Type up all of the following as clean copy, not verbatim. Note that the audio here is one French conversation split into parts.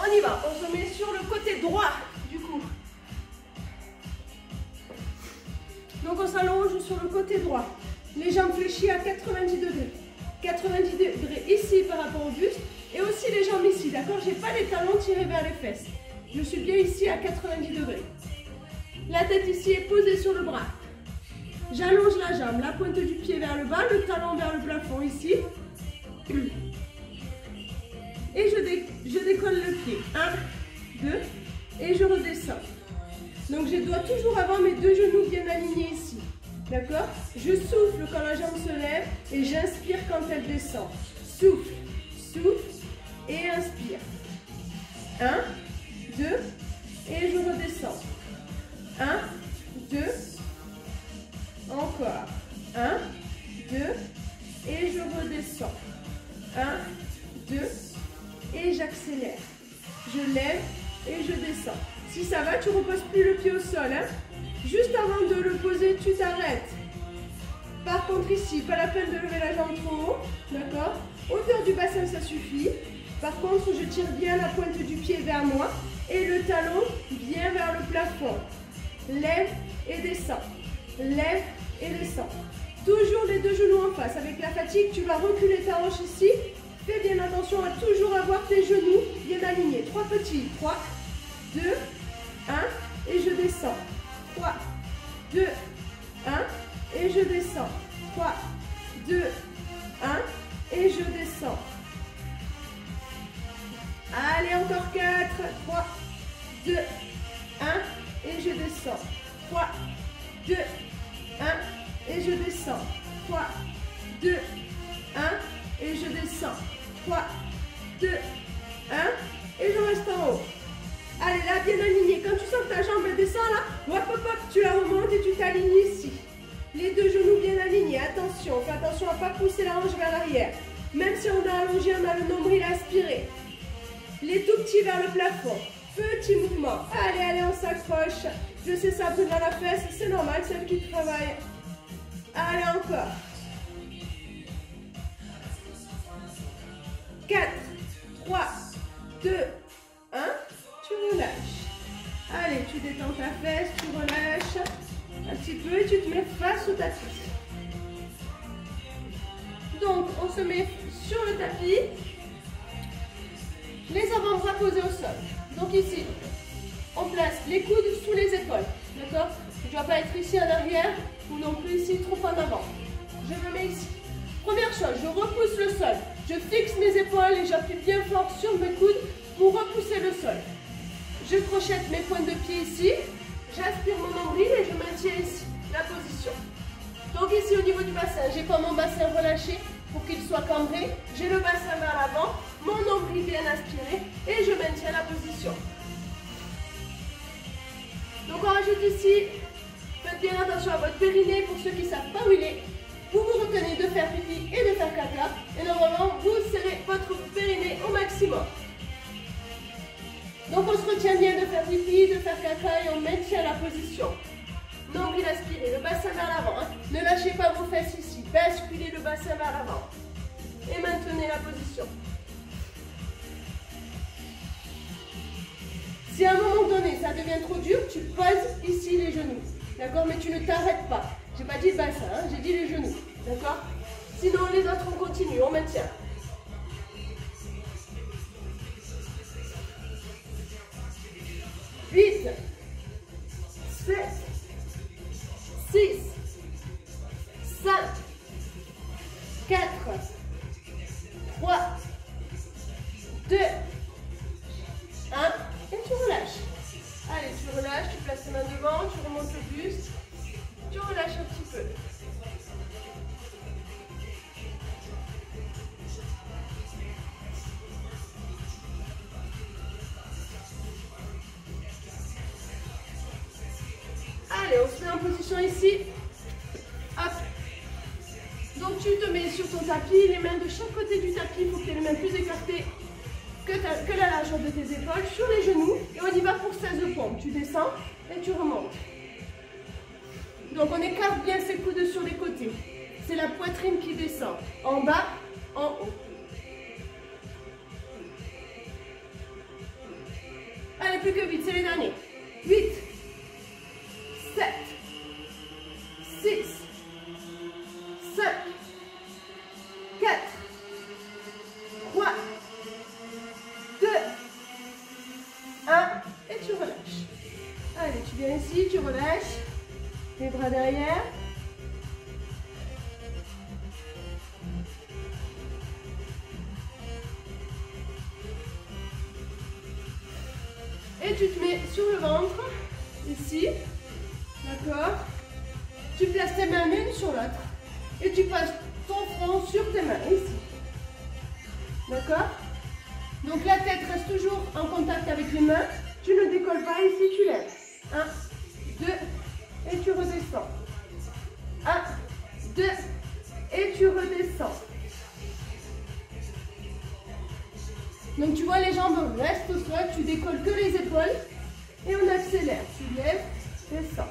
On y va, on se met sur le côté droit du coup. Donc on s'allonge sur le côté droit. Les jambes fléchies à 90 degrés. 90 degrés ici par rapport au buste. Et aussi les jambes ici, d'accord? Je n'ai pas les talons tirés vers les fesses. Je suis bien ici à 90 degrés. La tête ici est posée sur le bras. J'allonge la jambe, la pointe du pied vers le bas, le talon vers le plafond ici. Et je décolle le pied. 1, 2, et je redescends. Donc je dois toujours avoir mes deux genoux bien alignés ici. D'accord? Je souffle quand la jambe se lève et j'inspire quand elle descend. Souffle, souffle et inspire. 1, 2, et je redescends. 1, 2, encore. 1, 2, et je redescends. 1, 2, et j'accélère. Je lève et je descends. Si ça va, tu ne reposes plus le pied au sol. Hein? Juste avant de le poser, tu t'arrêtes. Par contre ici, pas la peine de lever la jambe trop haut. D'accord? Hauteur du bassin, ça suffit. Par contre, je tire bien la pointe du pied vers moi et le talon bien vers le plafond. Lève et descends. Lève et descends. Toujours les deux genoux en face. Avec la fatigue, tu vas reculer ta hanche ici. Fais bien attention à toujours avoir tes genoux bien alignés. 3 petits. 3, 2, 1 et je descends. 3, 2, 1 et je descends. 3, 2, 1 et je descends. Allez, encore 4. 3, 2, 1 et je descends. 3, 2, 1 et je descends. 3, 2, 1 et je descends. 3, 2, 1 et je reste en haut. Allez, là, bien aligné. Quand tu sens que ta jambe descend, là, hop, hop, hop, tu la remontes et tu t'alignes ici. Les deux genoux bien alignés. Attention, fais attention à ne pas pousser la hanche vers l'arrière. Même si on a allongé, on a le nombril aspiré. Les tout petits vers le plafond. Petit mouvement. Allez, allez, on s'accroche. Je sais, ça brûle dans la fesse. C'est normal, c'est elle qui travaille. Allez, encore. 4, 3, 2, 1. Tu relâches. Allez, tu détends ta fesse, tu relâches un petit peu et tu te mets face au tapis. Donc, on se met sur le tapis. Les avant-bras posés au sol. Donc ici, on place les coudes sous les épaules. D'accord? Je ne dois pas être ici en arrière ou non plus ici trop en avant. Je me mets ici. Première chose, je repousse le sol. Je fixe mes épaules et j'appuie bien fort sur mes coudes pour repousser le sol. Je crochette mes pointes de pied ici. J'aspire mon nombril et je maintiens ici la position. Donc ici au niveau du bassin, j'ai pas mon bassin relâché pour qu'il soit cambré. J'ai le bassin vers l'avant, mon nombril bien aspiré et je maintiens la position. Donc on rajoute ici, faites bien attention à votre périnée pour ceux qui ne savent pas où il est. Vous vous retenez de faire pipi et de faire caca et normalement vous serrez votre périnée au maximum. Donc on se retient bien de faire pipi, de faire caca et on maintient la position. Nombril aspiré, le bassin vers l'avant. Hein. Ne lâchez pas vos fesses ici, basculez le bassin vers l'avant. Et maintenez la position. Si à un moment donné ça devient trop dur, tu poses ici les genoux. D'accord? Mais tu ne t'arrêtes pas. J'ai pas dit le bassin, hein, j'ai dit les genoux. D'accord? Sinon les autres on continue, on maintient. 8, 7, 6, 5, 4, 3, 2, 1, et tu relâches. Allez, tu relâches, tu places tes mains devant, tu remontes le buste, tu relâches un petit peu. Allez, on se met en position ici. Hop. Donc tu te mets sur ton tapis, les mains de chaque côté du tapis, il faut que tu aies les mains plus écartées que la largeur de tes épaules, sur les genoux. Et on y va pour 16 pompes. Tu descends et tu remontes. Donc on écarte bien ses coudes sur les côtés. C'est la poitrine qui descend. En bas, en haut. Allez, plus que vite, c'est les derniers. 8, 7, 6, 5, 4, 3, 2, 1. Et tu relâches. Allez, tu viens ici, tu relâches. Les bras derrière. Et tu te mets sur le ventre, ici, d'accord? Tu places tes mains l'une sur l'autre et tu passes ton front sur tes mains, ici. D'accord? Donc la tête reste toujours en contact avec les mains, tu ne décolles pas, ici tu lèves. 1, 2, et tu redescends. 1, 2, et tu redescends. Donc tu vois, les jambes restent au sol, tu décolles que les épaules et on accélère. Tu lèves, descends,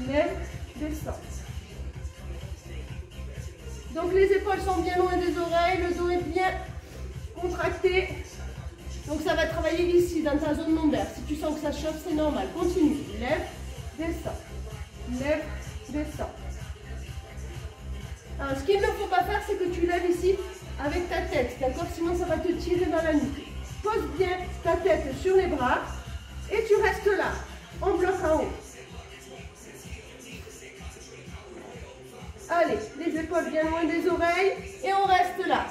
lèves, descends. Donc les épaules sont bien loin des oreilles, le dos est bien contracté. Donc ça va travailler ici, dans ta zone lombaire. Si tu sens que ça chauffe, c'est normal. Continue. Lève, descends, lève, descends. Alors ce qu'il ne faut pas faire, c'est que tu lèves ici avec ta tête, d'accord? Sinon ça va te tirer dans la nuque. Pose bien ta tête sur les bras et tu restes là, en bloc en haut. Allez, les épaules bien loin des oreilles et on reste là.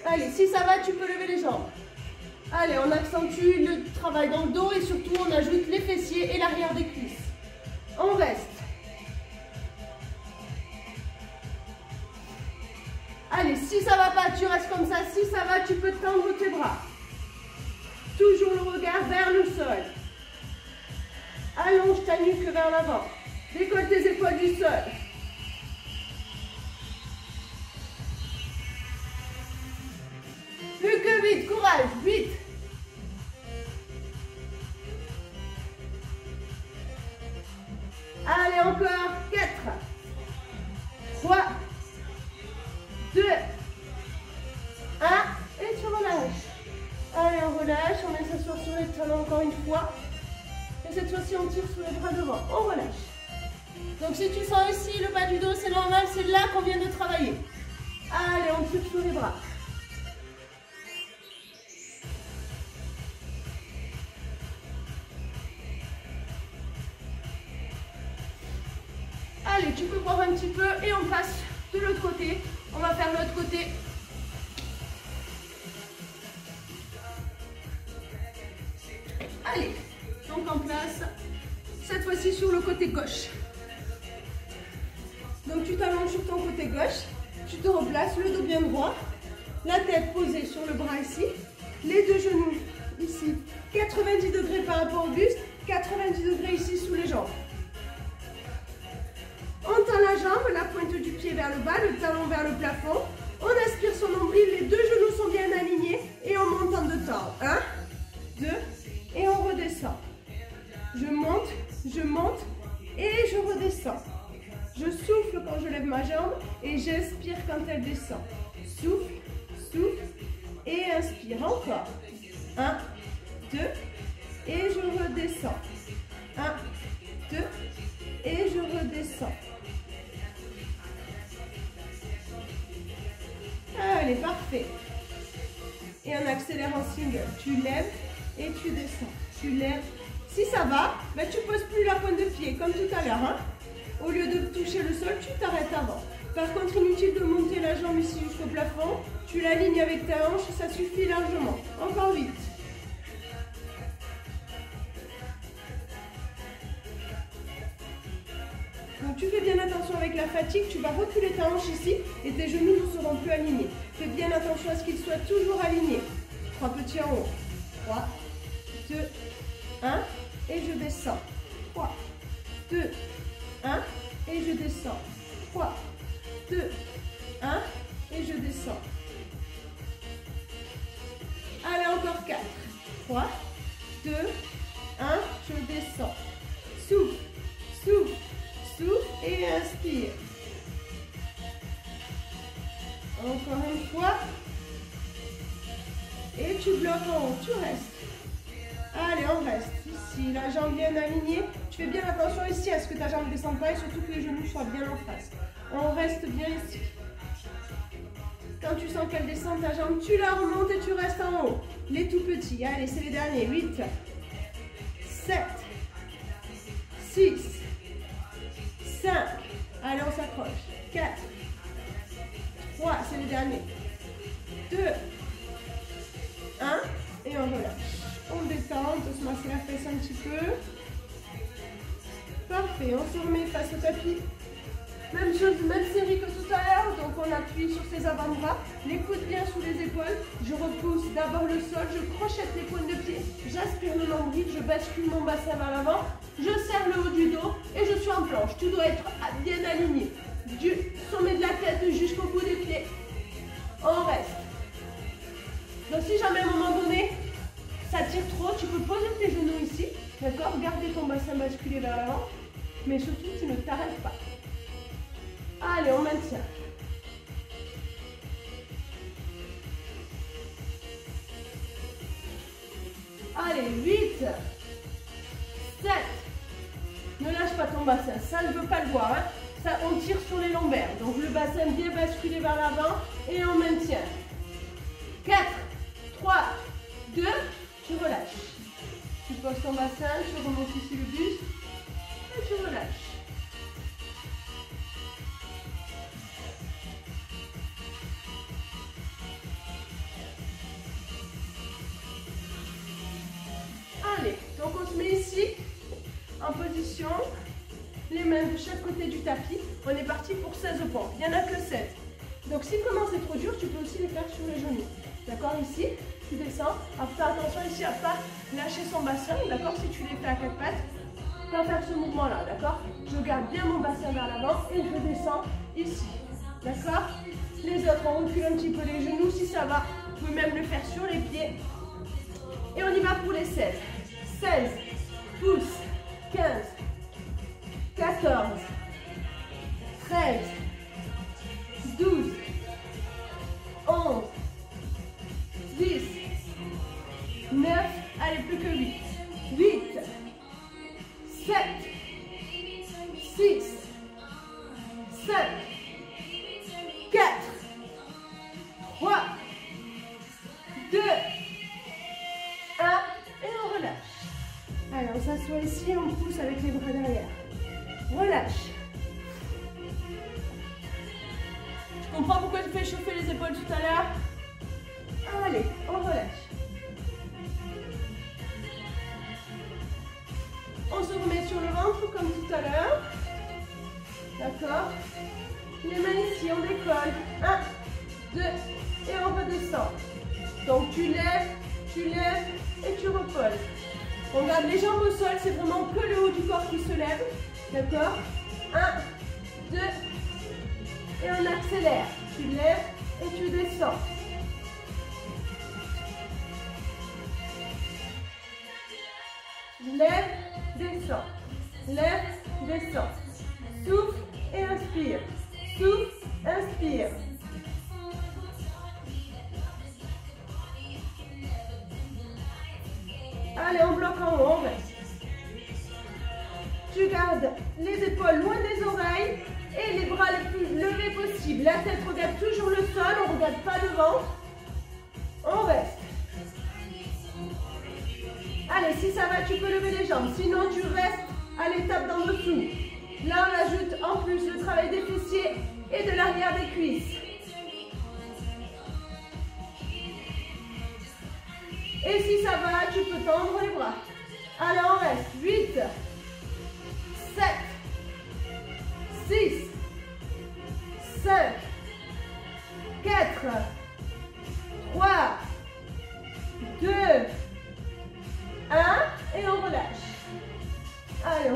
Allez, si ça va, tu peux lever les jambes. Allez, on accentue le travail dans le dos et surtout on ajoute les fessiers et l'arrière des cuisses. On reste. Allez, si ça va pas, tu restes comme ça. Si ça va, tu peux tendre tes bras. Toujours le regard vers le sol. Allonge ta nuque vers l'avant. Décolle tes épaules du sol. Plus que 8, courage, 8. Allez, encore 4, 3, 2, 1, et tu relâches. Allez, on relâche, on met s'asseoir sur les talons encore une fois. Et cette fois-ci, on tire sur les bras devant, on relâche. Donc si tu sens ici le bas du dos, c'est normal, c'est là qu'on vient de travailler. Allez, on tire sur les bras. Allez, tu peux boire un petit peu et on passe de l'autre côté. On va faire l'autre côté. Allez, donc en place. Cette fois-ci sur le côté gauche. Donc tu t'allonges sur ton côté gauche. Tu te replaces, le dos bien droit. La tête posée sur le bras ici. Les deux genoux ici. 90 degrés par rapport au buste. 90 degrés ici sous les jambes. On tend la jambe, la pointe du pied vers le bas, le talon vers le plafond. On aspire son nombril, les deux genoux sont bien alignés et on monte en deux temps. 1, 2 et on redescend. Je monte et je redescends. Je souffle quand je lève ma jambe et j'inspire quand elle descend. Souffle, souffle et inspire. Encore. 1, 2 et je redescends. 1, 2 et je redescends. Allez, parfait. Et on accélère en single. Tu lèves et tu descends. Tu lèves. Si ça va, ben tu ne poses plus la pointe de pied comme tout à l'heure. Hein? Au lieu de toucher le sol, tu t'arrêtes avant. Par contre, inutile de monter la jambe ici jusqu'au plafond. Tu l'alignes avec ta hanche, ça suffit largement. Encore 8. Donc tu fais bien attention avec la fatigue, tu vas reculer ta hanche ici et tes genoux ne seront plus alignés. Fais bien attention à ce qu'ils soient toujours alignés. 3 petits en haut. 3, 2, 1 et je descends. 3, 2, 1 et je descends. 3, 2, 1 et je descends. Allez, encore 4. 3, 2, 1, je descends. Souffle, souffle. Souffle et inspire. Encore une fois. Et tu bloques en haut, tu restes. Allez, on reste. Ici, la jambe bien alignée. Tu fais bien attention ici à ce que ta jambe ne descende pas et surtout que les genoux soient bien en face. On reste bien ici. Quand tu sens qu'elle descend ta jambe, tu la remontes et tu restes en haut. Les tout petits. Allez, c'est les derniers. 8, 7, 6, 5. Allez, on s'accroche. 4, 3, c'est les derniers. 2, 1, et on relâche. On détend, on peut se masser la fesse un petit peu. Parfait, on se remet face au tapis. Même chose, même série que tout à l'heure. Donc on appuie sur ses avant-bras, les coudes bien sous les épaules. Je repousse d'abord le sol, je crochette les pointes de pied, j'aspire le nombril, je bascule mon bassin vers l'avant, je serre le haut du dos et je suis en planche. Tout doit être bien aligné. Du sommet de la tête jusqu'au bout des pieds. On reste. Donc si jamais à un moment donné, ça tire trop, tu peux poser tes genoux ici, d'accord? Garder ton bassin basculé vers l'avant, mais surtout tu ne t'arrêtes pas. Allez, on maintient. Allez, 8, 7. Ne lâche pas ton bassin, ça ne veut pas le voir. Hein? Ça, on tire sur les lombaires. Donc le bassin bien basculé vers l'avant et on maintient. 4, 3, 2, tu relâches. Tu poses ton bassin, tu remontes ici le buste et tu relâches. Allez, donc on se met ici, en position, les mains de chaque côté du tapis. On est parti pour 16 pompes, il n'y en a que 7. Donc si vraiment c'est trop dur, tu peux aussi les faire sur les genoux. D'accord, ici, tu descends. Fais attention ici à ne pas lâcher son bassin, d'accord, si tu les fais à 4 pattes. Pas faire ce mouvement-là, d'accord. Je garde bien mon bassin vers l'avant et je descends ici, d'accord. Les autres, on recule un petit peu les genoux, si ça va. Vous pouvez même le faire sur les pieds. Et on y va pour les 16. 16, pouces, 15, 14, 13, 12, 11, 10, 9, allez, plus que 8, 8, 7, 6, 5, 4, 3, 2, 1, et on relâche. Alors, on s'assoit ici, on pousse avec les bras derrière. Relâche. Tu comprends pourquoi je fais chauffer les épaules tout à l'heure? Allez, on relâche. On se remet sur le ventre comme tout à l'heure. D'accord? Les mains ici, on décolle. 1, 2, et on redescend. Donc tu lèves et tu reposes. On garde les jambes au sol, c'est vraiment que le haut du corps qui se lève. D'accord? 1, 2, et on accélère. Tu lèves et tu descends. Lève, descends. Lève, descends. Souffle et inspire. Souffle, inspire. Allez, on bloque en haut, on reste. Tu gardes les épaules loin des oreilles et les bras les plus levés possible. La tête regarde toujours le sol, on ne regarde pas devant. On reste. Allez, si ça va, tu peux lever les jambes. Sinon, tu restes à l'étape d'en dessous. Là, on ajoute en plus le travail des fessiers et de l'arrière des cuisses. Et si ça va, tu peux tendre les bras. Allez, on reste. 8, 7, 6, 5, 4, 3, 2, 1. Et on relâche. Allez,